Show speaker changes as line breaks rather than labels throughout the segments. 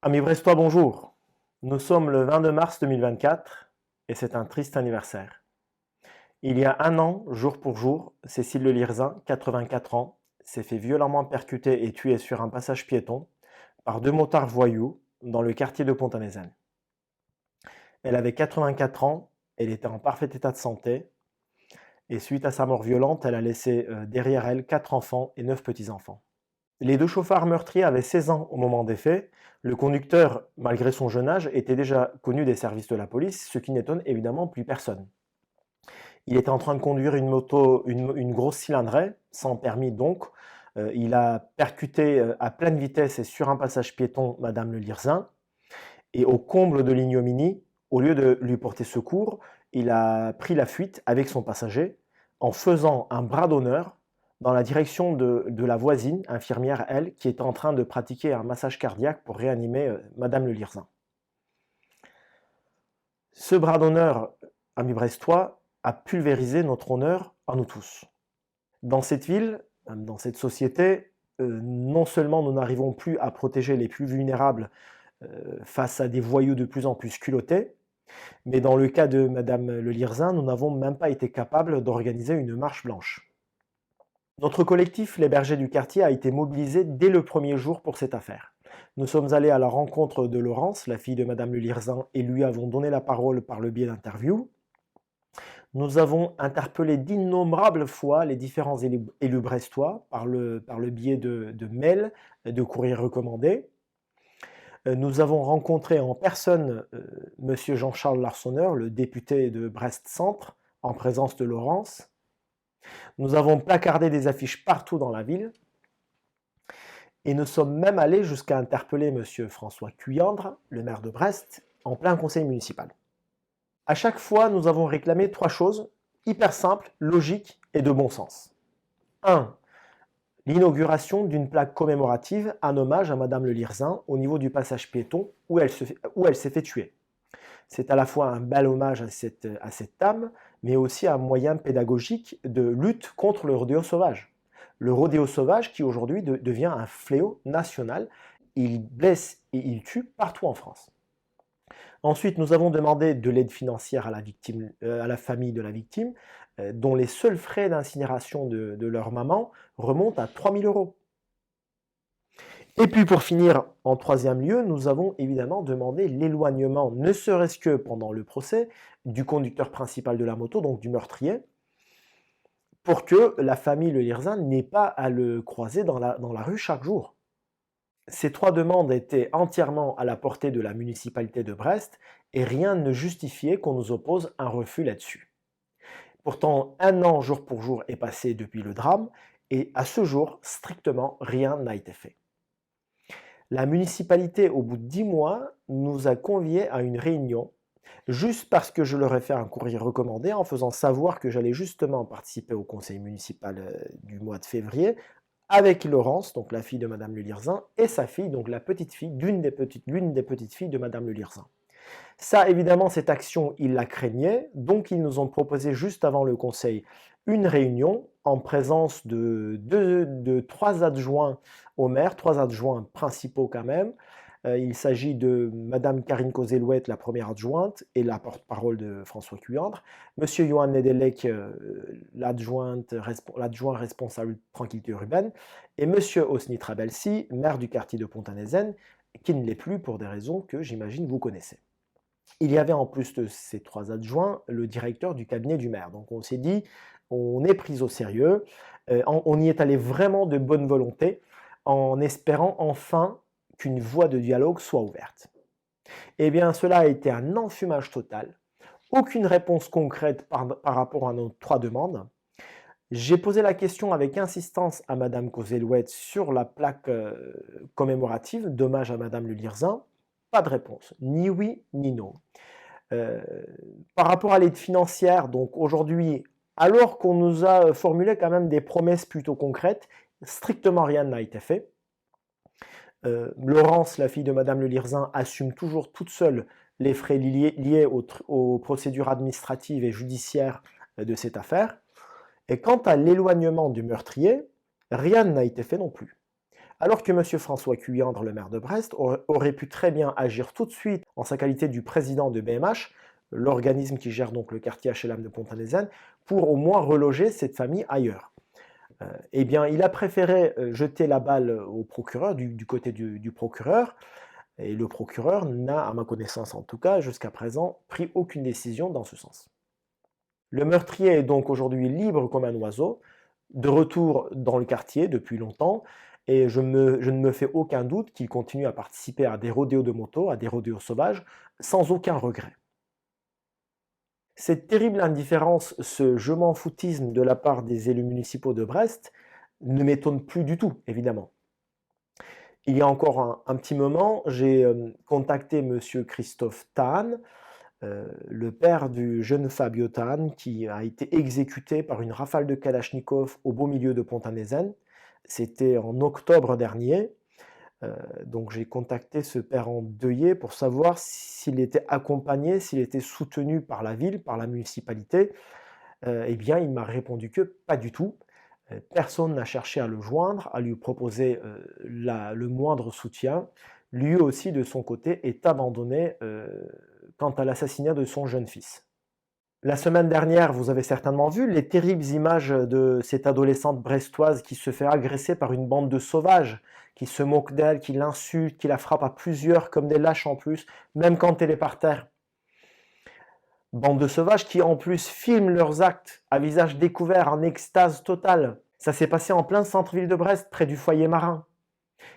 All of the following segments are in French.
Amis brestois, bonjour. Nous sommes le 22 mars 2024 et c'est un triste anniversaire. Il y a un an, jour pour jour, Cécile Le Lirzin, 84 ans, s'est fait violemment percuter et tuer sur un passage piéton par deux motards voyous dans le quartier de Pont-à-Nézen. Elle avait 84 ans, elle était en parfait état de santé et suite à sa mort violente, elle a laissé derrière elle 4 enfants et 9 petits-enfants. Les deux chauffards meurtriers avaient 16 ans au moment des faits. Le conducteur, malgré son jeune âge, était déjà connu des services de la police, ce qui n'étonne évidemment plus personne. Il était en train de conduire une moto, une grosse cylindrée, sans permis donc. Il a percuté à pleine vitesse et sur un passage piéton Madame Le Lirzin. Et au comble de l'ignominie, au lieu de lui porter secours, il a pris la fuite avec son passager en faisant un bras d'honneur dans la direction de la voisine, infirmière, elle, qui était en train de pratiquer un massage cardiaque pour réanimer Madame Le Lirzin. Ce bras d'honneur, amis brestois, a pulvérisé notre honneur à nous tous. Dans cette ville, dans cette société, non seulement nous n'arrivons plus à protéger les plus vulnérables face à des voyous de plus en plus culottés, mais dans le cas de Madame Le Lirzin, nous n'avons même pas été capables d'organiser une marche blanche. Notre collectif, les bergers du quartier, a été mobilisé dès le premier jour pour cette affaire. Nous sommes allés à la rencontre de Laurence, la fille de Madame Le Lirzin, et lui avons donné la parole par le biais d'interviews. Nous avons interpellé d'innombrables fois les différents élus brestois par le biais de mails, de courriers recommandés. Nous avons rencontré en personne Monsieur Jean-Charles Larsonneur, le député de Brest-Centre, en présence de Laurence. Nous avons placardé des affiches partout dans la ville et nous sommes même allés jusqu'à interpeller Monsieur François Cuyandre, le maire de Brest, en plein conseil municipal. À chaque fois, nous avons réclamé trois choses hyper simples, logiques et de bon sens. 1. L'inauguration d'une plaque commémorative en hommage à Madame Le Lirzin au niveau du passage piéton où elle s'est fait tuer. C'est à la fois un bel hommage à cette dame, mais aussi un moyen pédagogique de lutte contre le rodéo sauvage. Le rodéo sauvage qui aujourd'hui devient un fléau national. Il blesse et il tue partout en France. Ensuite, nous avons demandé de l'aide financière à la famille de la victime, dont les seuls frais d'incinération de leur maman remontent à 3 000 euros. Et puis pour finir, en troisième lieu, nous avons évidemment demandé l'éloignement, ne serait-ce que pendant le procès, du conducteur principal de la moto, donc du meurtrier, pour que la famille Le Lirzin n'ait pas à le croiser dans la rue chaque jour. Ces trois demandes étaient entièrement à la portée de la municipalité de Brest et rien ne justifiait qu'on nous oppose un refus là-dessus. Pourtant, un an jour pour jour est passé depuis le drame et à ce jour, strictement rien n'a été fait. La municipalité, au bout de 10 mois, nous a conviés à une réunion, juste parce que je leur ai fait un courrier recommandé en faisant savoir que j'allais justement participer au conseil municipal du mois de février, avec Laurence, donc la fille de Madame Le Lirzin, et sa fille, donc la petite fille, l'une des petites filles de Madame Le Lirzin. Ça, évidemment, cette action, ils la craignaient, donc ils nous ont proposé juste avant le conseil une réunion en présence de trois adjoints au maire, trois adjoints principaux quand même. Il s'agit de Madame Karine Kozelouet, la première adjointe, et la porte-parole de François Cuyandre, Monsieur Johan Nedelec, l'adjoint responsable de tranquillité urbaine, et Monsieur Osni Trabelsi, maire du quartier de Pont-à-Nézen, qui ne l'est plus pour des raisons que j'imagine vous connaissez. Il y avait en plus de ces trois adjoints le directeur du cabinet du maire. Donc on s'est dit, on est pris au sérieux, on y est allé vraiment de bonne volonté, en espérant enfin qu'une voie de dialogue soit ouverte. Eh bien, cela a été un enfumage total, aucune réponse concrète par rapport à nos trois demandes. J'ai posé la question avec insistance à Madame Kozelouet sur la plaque commémorative d'hommage à Madame Le Lirzin. Pas de réponse, ni oui ni non. Par rapport à l'aide financière, donc aujourd'hui, alors qu'on nous a formulé quand même des promesses plutôt concrètes, strictement rien n'a été fait. Laurence, la fille de Madame Le Lirzin, assume toujours toute seule les frais liés aux procédures administratives et judiciaires de cette affaire. Et quant à l'éloignement du meurtrier, rien n'a été fait non plus. Alors que M. François Cuyandre, le maire de Brest, aurait pu très bien agir tout de suite en sa qualité du président de BMH, l'organisme qui gère donc le quartier HLM de Pont-à-Lézane, pour au moins reloger cette famille ailleurs. Eh bien, il a préféré jeter la balle au procureur, du côté du procureur, et le procureur n'a, à ma connaissance en tout cas, jusqu'à présent, pris aucune décision dans ce sens. Le meurtrier est donc aujourd'hui libre comme un oiseau, de retour dans le quartier depuis longtemps, et je ne me fais aucun doute qu'il continue à participer à des rodéos de moto, à des rodéos sauvages, sans aucun regret. Cette terrible indifférence, ce je m'en foutisme de la part des élus municipaux de Brest, ne m'étonne plus du tout, évidemment. Il y a encore un petit moment, j'ai contacté monsieur Christophe Tahan, le père du jeune Fabio Tahan, qui a été exécuté par une rafale de Kalachnikov au beau milieu de Pont-à-Lézane. C'était en octobre dernier. Donc j'ai contacté ce père endeuillé pour savoir s'il était accompagné, s'il était soutenu par la ville, par la municipalité. Eh bien, il m'a répondu que pas du tout. Personne n'a cherché à le joindre, à lui proposer le moindre soutien. Lui aussi, de son côté, est abandonné quant à l'assassinat de son jeune fils. La semaine dernière, vous avez certainement vu les terribles images de cette adolescente brestoise qui se fait agresser par une bande de sauvages, qui se moquent d'elle, qui l'insultent, qui la frappent à plusieurs comme des lâches en plus, même quand elle est par terre. Bande de sauvages qui en plus filment leurs actes à visage découvert en extase totale. Ça s'est passé en plein centre-ville de Brest, près du foyer marin.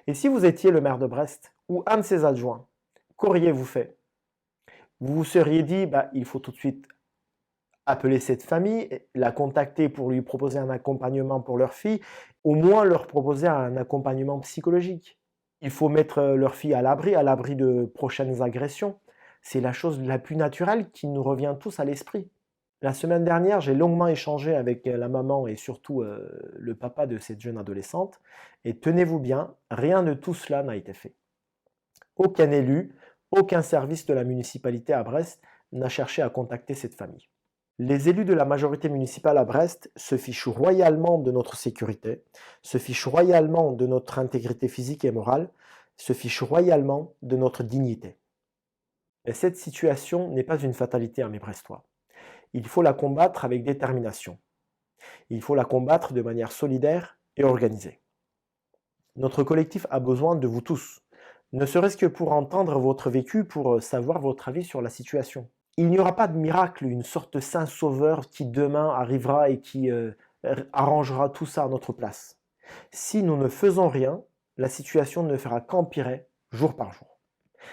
Et si vous étiez le maire de Brest, ou un de ses adjoints, qu'auriez-vous fait? Vous vous seriez dit, il faut tout de suite appeler cette famille, la contacter pour lui proposer un accompagnement pour leur fille, au moins leur proposer un accompagnement psychologique. Il faut mettre leur fille à l'abri de prochaines agressions. C'est la chose la plus naturelle qui nous revient tous à l'esprit. La semaine dernière, j'ai longuement échangé avec la maman et surtout le papa de cette jeune adolescente, et tenez-vous bien, rien de tout cela n'a été fait. Aucun élu, aucun service de la municipalité à Brest n'a cherché à contacter cette famille. Les élus de la majorité municipale à Brest se fichent royalement de notre sécurité, se fichent royalement de notre intégrité physique et morale, se fichent royalement de notre dignité. Mais cette situation n'est pas une fatalité à mes Brestois. Il faut la combattre avec détermination. Il faut la combattre de manière solidaire et organisée. Notre collectif a besoin de vous tous, ne serait-ce que pour entendre votre vécu, pour savoir votre avis sur la situation. Il n'y aura pas de miracle, une sorte de saint sauveur qui demain arrivera et qui arrangera tout ça à notre place. Si nous ne faisons rien, la situation ne fera qu'empirer jour par jour.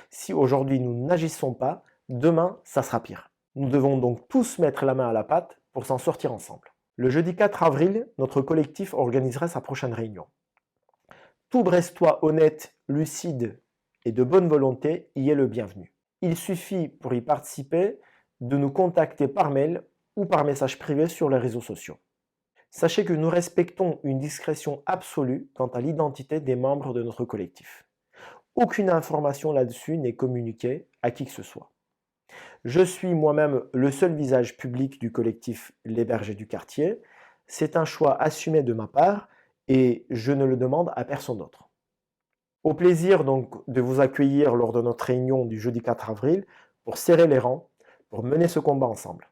Si aujourd'hui nous n'agissons pas, demain ça sera pire. Nous devons donc tous mettre la main à la pâte pour s'en sortir ensemble. Le jeudi 4 avril, notre collectif organisera sa prochaine réunion. Tout Brestois honnête, lucide et de bonne volonté y est le bienvenu. Il suffit pour y participer de nous contacter par mail ou par message privé sur les réseaux sociaux. Sachez que nous respectons une discrétion absolue quant à l'identité des membres de notre collectif. Aucune information là-dessus n'est communiquée à qui que ce soit. Je suis moi-même le seul visage public du collectif Les Bergers du Quartier. C'est un choix assumé de ma part et je ne le demande à personne d'autre. Au plaisir donc de vous accueillir lors de notre réunion du jeudi 4 avril pour serrer les rangs, pour mener ce combat ensemble.